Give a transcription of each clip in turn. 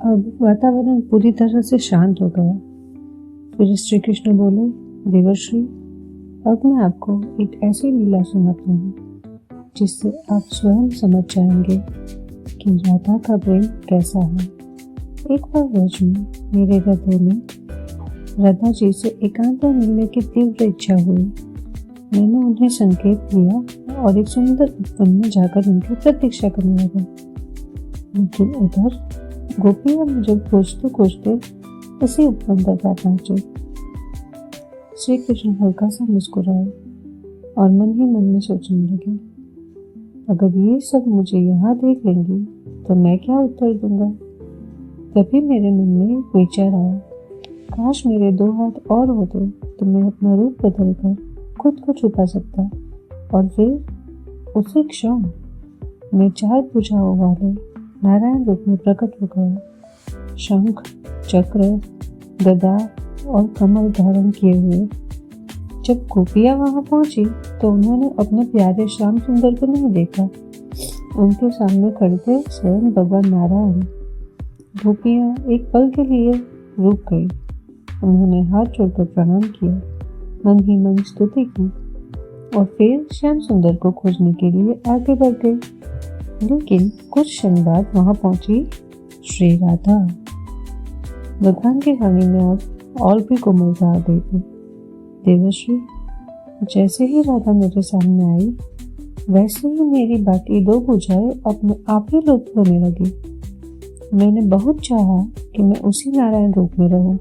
अब वातावरण पूरी तरह से शांत हो गया। फिर श्री कृष्ण बोले, देवर्षि, अब मैं आपको एक ऐसी लीला सुनाता हूँ जिससे आप स्वयं समझ जाएंगे कि राधा का प्रेम कैसा है। एक बार ब्रज में मेरे हृदय में राधा जी से एकांत में मिलने की तीव्र इच्छा हुई। मैंने उन्हें संकेत दिया और एक सुंदर उपवन में जाकर उनकी प्रतीक्षा करने लगा। लेकिन उधर गोपियां मुझे खोजते खोजते उसी उपवन तक आ पहुंचे। श्री कृष्ण हल्का सा मुस्कुराए और मन ही मन में सोचने लगे, अगर ये सब मुझे यहाँ देख लेंगी तो मैं क्या उत्तर दूंगा। तभी मेरे मन में एक विचार आया, काश मेरे 2 हाथ और होते तो मैं अपना रूप बदलकर खुद को छुपा सकता और फिर उसी क्षण मैं 4 भुजाओं वाले नारायण रूप में प्रकट हो गया, शंख, चक्र, गदा और कमल धारण किए हुए। जब गोपियां वहां पहुंची तो उन्होंने अपने प्यारे श्याम सुंदर को नहीं देखा। उनके सामने खड़े थे स्वयं भगवान नारायण। गोपियां एक पल के लिए रुक गई। उन्होंने हाथ जोड़कर प्रणाम किया, मन ही मन स्तुति की और फिर श्याम सुंदर को खोजने के लिए आगे बढ़ गए। लेकिन कुछ क्षण बाद वहां पहुंची श्री राधा। भगवान की वाणी में और भी कोमलता आ गई थी। देवर्षि, जैसे ही राधा मेरे सामने आई वैसे ही मेरी बाकी 2 भुजाएं अपने आप ही लुप्त होने लगी। मैंने बहुत चाहा कि मैं उसी नारायण रूप में रहूं,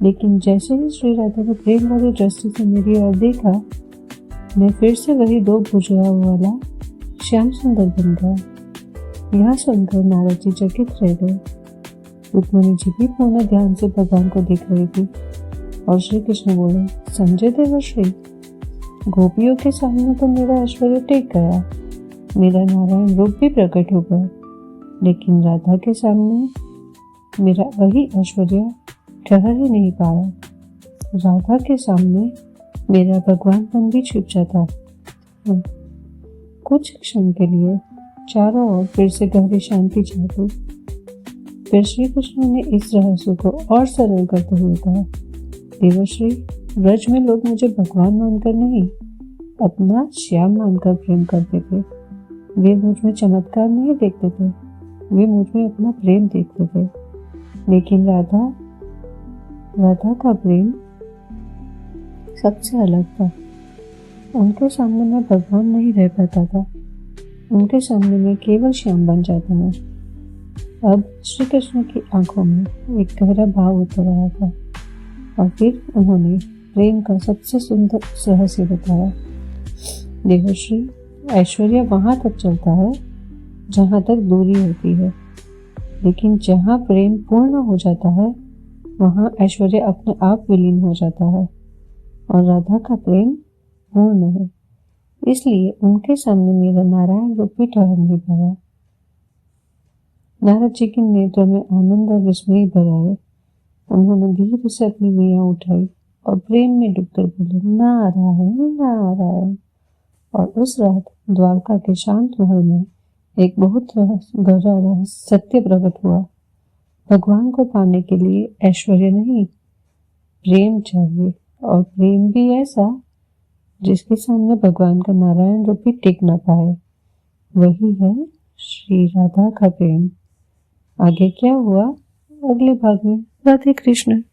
लेकिन जैसे ही श्री राधा ने प्रेम भरी दृष्टि से मेरी ओर देखा, मैं फिर से वही 2 भुजाओं वाला श्याम सुंदर बन गया। यह सुनकर नारद जी चकित रह गए। रुक्मिणी जी भी पूर्ण ध्यान से भगवान को देख रही थी और श्री कृष्ण बोले, संजय देवर्षि, गोपियों के सामने तो मेरा ऐश्वर्य टेक गया, मेरा नारायण रूप भी प्रकट हो गया, लेकिन राधा के सामने मेरा वही ऐश्वर्य ठहर ही नहीं पाया। राधा के सामने मेरा भगवानपन भी छिप जाता है। कुछ क्षण के लिए चारों ओर फिर से गहरी शांति छा गई। फिर श्री कृष्ण ने इस रहस्य को और सरल करते हुए कहा, देवर्षि, ब्रज में लोग मुझे भगवान मानकर नहीं, अपना श्याम मानकर प्रेम करते थे। वे मुझ में चमत्कार नहीं देखते थे, वे मुझ में अपना प्रेम देखते थे। लेकिन राधा का प्रेम सबसे अलग था। उनके सामने मैं भगवान नहीं रह पाता था, उनके सामने मैं केवल श्याम बन जाता हूँ। अब श्री कृष्ण की आंखों में एक गहरा भाव उतर आया था और फिर उन्होंने प्रेम का सबसे सुंदर रहस्य बताया। देवर्षि, ऐश्वर्य वहां तक चलता है जहां तक दूरी होती है, लेकिन जहां प्रेम पूर्ण हो जाता है वहां ऐश्वर्य अपने आप विलीन हो जाता है और राधा का प्रेम पूर्ण है, इसलिए उनके सामने मेरा नारायण रूप भी ठहर नहीं पाया। नारद जी के नेत्रों में आनंद और विस्मय भर आए। उन्होंने धीरे से अपनी वीणा उठाई और प्रेम में डूबकर बोले, नारायण नारायण। और उस रात द्वारका के शांत महल में एक बहुत गहरा सत्य प्रकट हुआ। भगवान को पाने के लिए ऐश्वर्य नहीं, प्रेम चाहिए, और प्रेम भी ऐसा जिसके सामने भगवान का नारायण रूप भी टिक न पाए। वही है श्री राधा का प्रेम। आगे क्या हुआ अगले भाग में। राधे कृष्ण।